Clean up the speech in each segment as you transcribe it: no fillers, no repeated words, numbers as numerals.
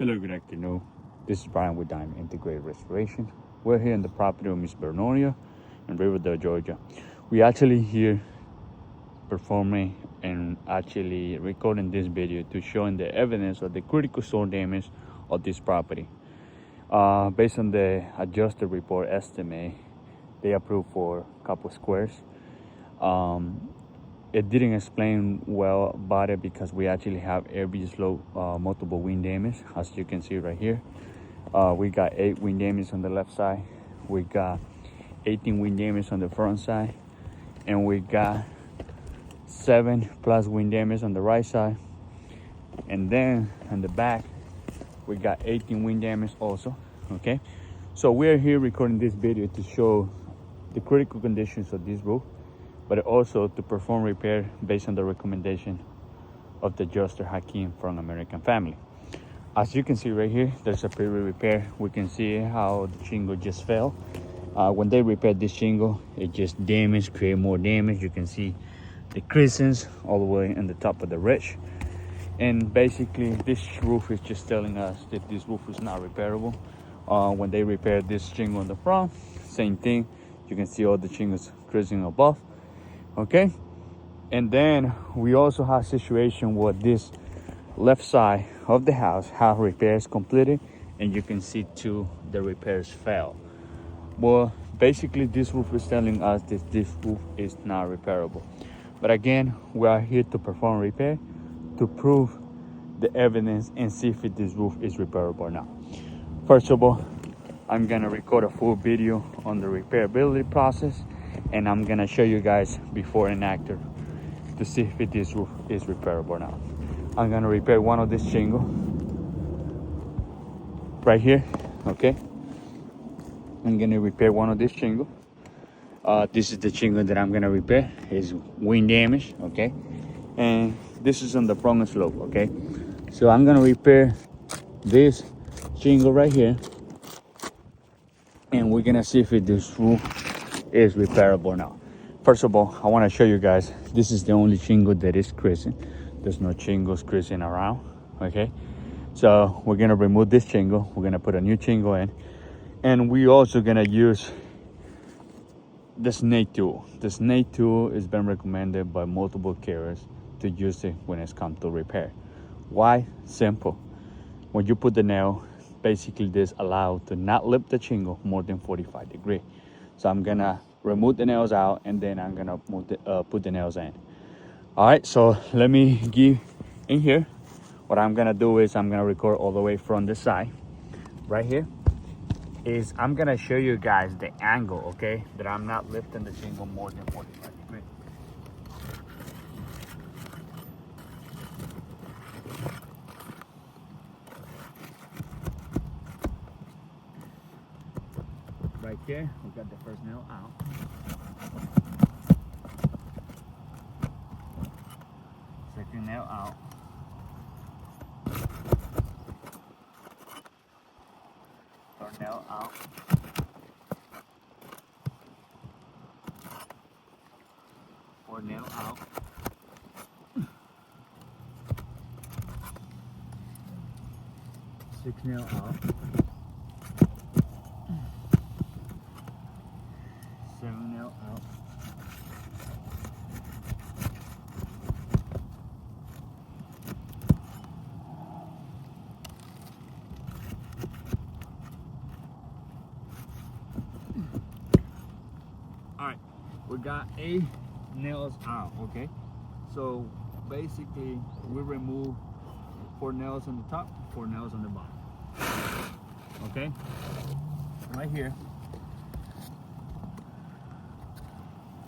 Hello, good afternoon. This is Brian with Diamond Integrated Restoration. We're here in the property of Miss Vernodia in Riverdale, Georgia. We actually here performing and actually recording this video to showing the evidence of the critical storm damage of this property. Based on the adjusted report estimate, they approved for a couple squares. It didn't explain well about it because we actually have every slope multiple wind damage, as you can see right here. We got 8 wind damage on the left side, we got 18 wind damage on the front side, and we got 7 plus wind damage on the right side. And then on the back we got 18 wind damage also. Okay, so we're here recording this video to show the critical conditions of this roof, but also to perform repair based on the recommendation of the adjuster Hakeem from American Family. As you can see right here, there's a pre-repair. We can see how the shingle just fell. When they repaired this shingle, it just damaged, create more damage. You can see the creases all the way in the top of the ridge. And basically this roof is just telling us that this roof is not repairable. When they repaired this shingle on the front, same thing. You can see all the shingles creasing above. Okay, and then we also have a situation where this left side of the house have repairs completed, and you can see too the repairs fail. Well, basically this roof is telling us that this roof is not repairable. But again, we are here to perform repair to prove the evidence and see if this roof is repairable or not. First of all, I'm gonna record a full video on the repairability process, and I'm gonna show you guys before and after to see if this roof is repairable or not. I'm gonna repair one of this shingle right here. Okay, I'm gonna repair one of this shingle. This is the shingle that I'm gonna repair. It's wind damage. Okay, and this is on the prong slope. Okay, so I'm gonna repair this shingle right here, and we're gonna see if this roof is repairable or not. First of all, I want to show you guys, this is the only shingle that is creasing. There's no shingles creasing around. Okay, so we're gonna remove this shingle, we're gonna put a new shingle in, and we also gonna use the snake tool. The snake tool has been recommended by multiple carriers to use it when it's come to repair. Why? Simple. When you put the nail, basically this allows to not lift the shingle more than 45 degrees. So I'm gonna remove the nails out, and then I'm gonna put the nails in. All right, so let me give in here. What I'm gonna do is I'm gonna record all the way from the side. Right here is I'm gonna show you guys the angle, okay, that I'm not lifting the shingle more than 45 degrees. Right here, we got the first nail out. Second nail out. Third nail out. Fourth nail out. Sixth nail out. 7 nail out. 8 we got 8 nails out. Okay, so basically we remove 4 nails on the top, 4 nails on the bottom. Okay, right here.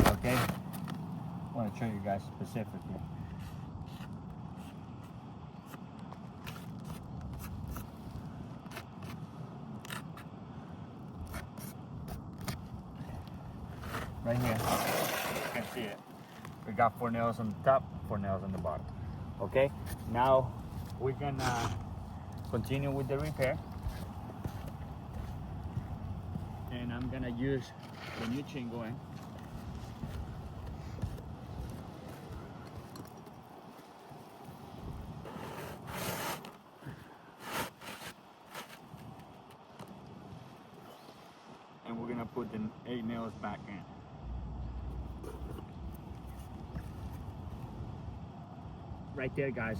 Okay, I want to show you guys specifically. Right here, you can see it. We got 4 nails on the top, 4 nails on the bottom. Okay, now we're gonna continue with the repair, and I'm gonna use the new shingle in. gonna put the 8 nails back in. Right there, guys.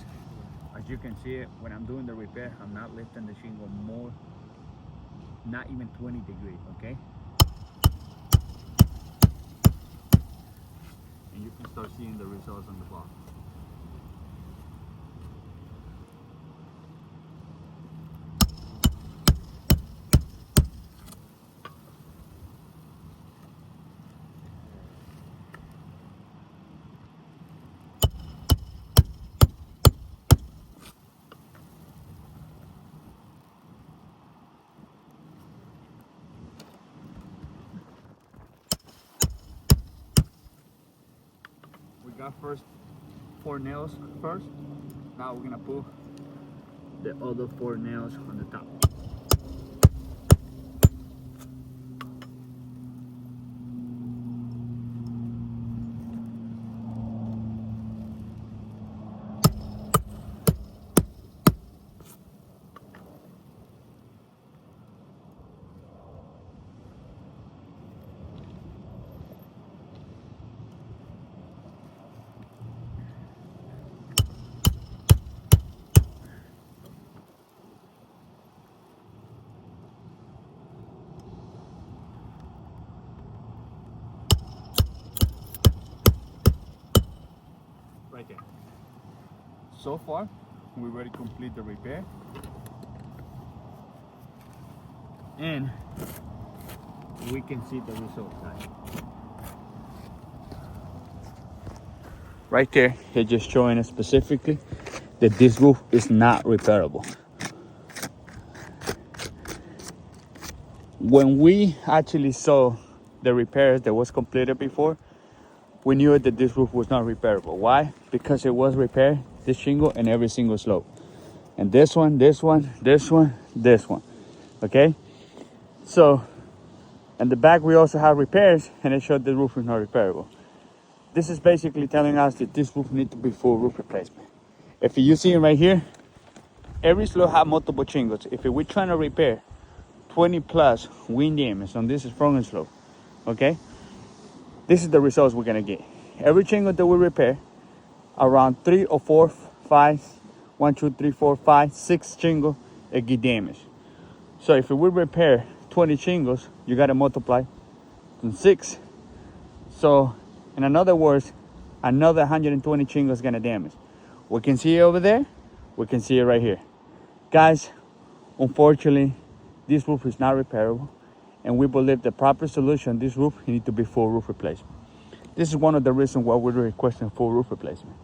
As you can see it, when I'm doing the repair, I'm not lifting the shingle more, not even 20 degrees, okay? And you can start seeing the results on the bottom. We got first 4 nails first. Now we're gonna put the other 4 nails on the top. Right there. So far, we already complete the repair. And we can see the results, guys. Right there, they're just showing us specifically that this roof is not repairable. When we actually saw the repairs that was completed before, we knew that this roof was not repairable. Why? Because it was repaired, this shingle and every single slope. And this one, this one, this one, this one. Okay? So, in the back we also have repairs and it showed the roof is not repairable. This is basically telling us that this roof needs to be full roof replacement. If you see it right here, every slope have multiple shingles. If we're trying to repair 20 plus wind damage on this front slope, okay? This is the results we're gonna get. Every shingle that we repair, around 3 or 4, 5, 1, 2, 3, 4, 5, 6 shingles, it get damaged. So if we repair 20 shingles, you gotta multiply from 6. So in other words, another 120 shingles gonna damage. We can see it over there, we can see it right here. Guys, unfortunately, this roof is not repairable. And we believe the proper solution, this roof, you need to be full roof replacement. This is one of the reasons why we're requesting full roof replacement.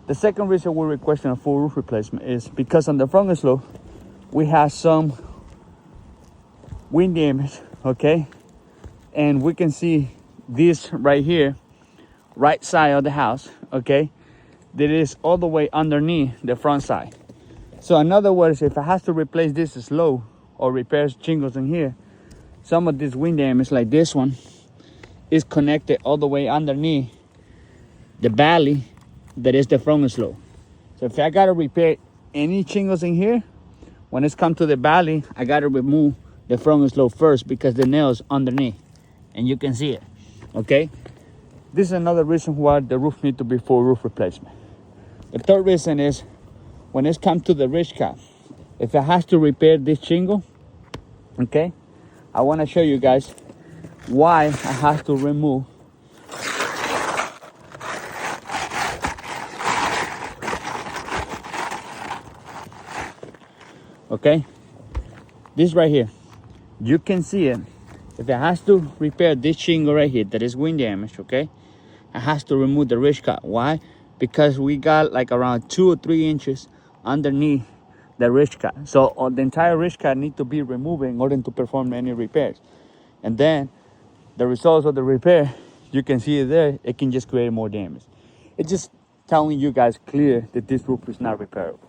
The second reason we're requesting a full roof replacement is because on the front slope, we have some wind damage, okay? And we can see this right here, right side of the house, okay? That is all the way underneath the front side. So in other words, if I have to replace this slope or repair shingles in here, some of this wind damage, like this one, is connected all the way underneath the valley that is the front slope. So if I gotta repair any shingles in here, when it's come to the valley, I gotta remove the front slope first because the nail's underneath, and you can see it, okay? This is another reason why the roof needs to be full roof replacement. The third reason is when it's come to the ridge cap, if I have to repair this shingle, okay, I want to show you guys why I have to remove okay, this right here, you can see it. If it has to repair this shingle right here that is wind damage, okay, I have to remove the ridge cut. Why? Because we got like around 2 or 3 inches underneath the ridge cut. So the entire ridge cut need to be removed in order to perform any repairs. And then the results of the repair, you can see it there, it can just create more damage. It's just telling you guys clear that this roof is not repairable,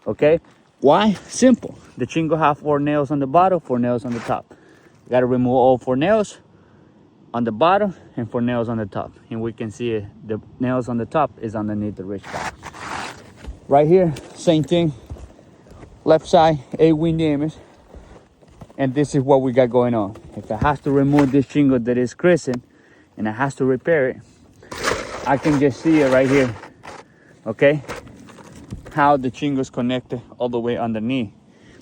okay? Why? Simple. The shingle have 4 nails on the bottom, 4 nails on the top. You gotta remove all 4 nails on the bottom and 4 nails on the top. And we can see it, the nails on the top is underneath the ridge cut. Right here, same thing. Left side, 8 wind damage. And this is what we got going on. If I have to remove this shingle that is creasing and I have to repair it, I can just see it right here, okay? How the shingle is connected all the way underneath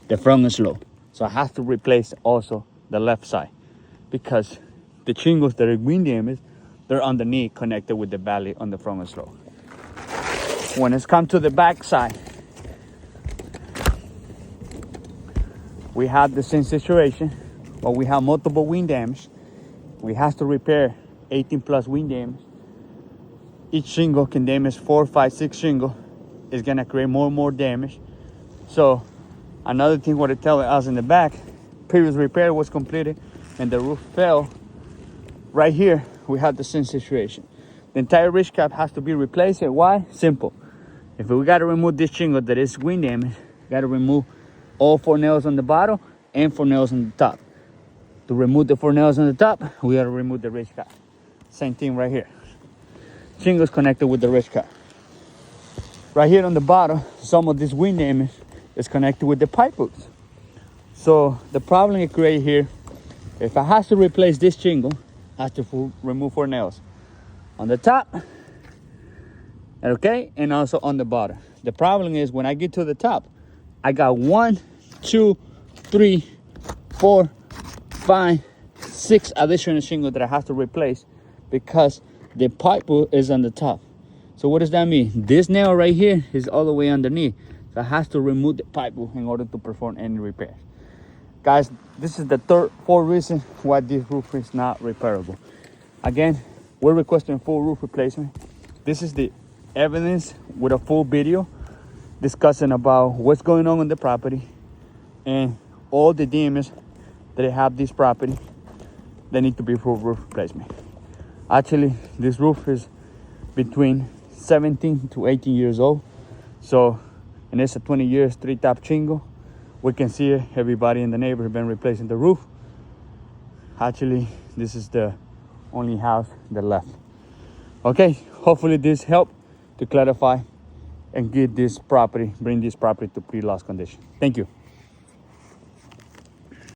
the front slope. So I have to replace also the left side because the shingles that are wind damaged, they're underneath connected with the valley on the front slope. When it's come to the back side, we have the same situation, but we have multiple wind damage. We have to repair 18 plus wind damage. Each shingle can damage 4, 5, 6 shingle. It's gonna create more and more damage. So another thing what it telling us in the back, previous repair was completed and the roof fell. Right here, we have the same situation. The entire ridge cap has to be replaced. Why? Simple. If we gotta remove this shingle that is wind damage, gotta remove all 4 nails on the bottom and 4 nails on the top. To remove the 4 nails on the top, we gotta remove the ridge cap. Same thing right here. Shingles connected with the ridge cap. Right here on the bottom, some of this wind damage is connected with the pipe hooks. So the problem it creates here, if I have to replace this shingle, I have to remove 4 nails on the top, okay, and also on the bottom. The problem is when I get to the top, I got 1, 2, 3, 4, 5, 6 additional shingles that I have to replace because the pipe is on the top. So what does that mean? This nail right here is all the way underneath. So I have to remove the pipe in order to perform any repairs. Guys, this is the fourth reason why this roof is not repairable. Again, we're requesting full roof replacement. This is the evidence with a full video discussing about what's going on the property and all the damage that they have this property. They need to be full roof replacement. Actually, this roof is between 17 to 18 years old. So, and it's a 20 years 3-top shingle. We can see everybody in the neighborhood been replacing the roof. Actually, this is the only house that left. Okay, hopefully this helped to clarify and get this property, bring this property to pre-loss condition. Thank you.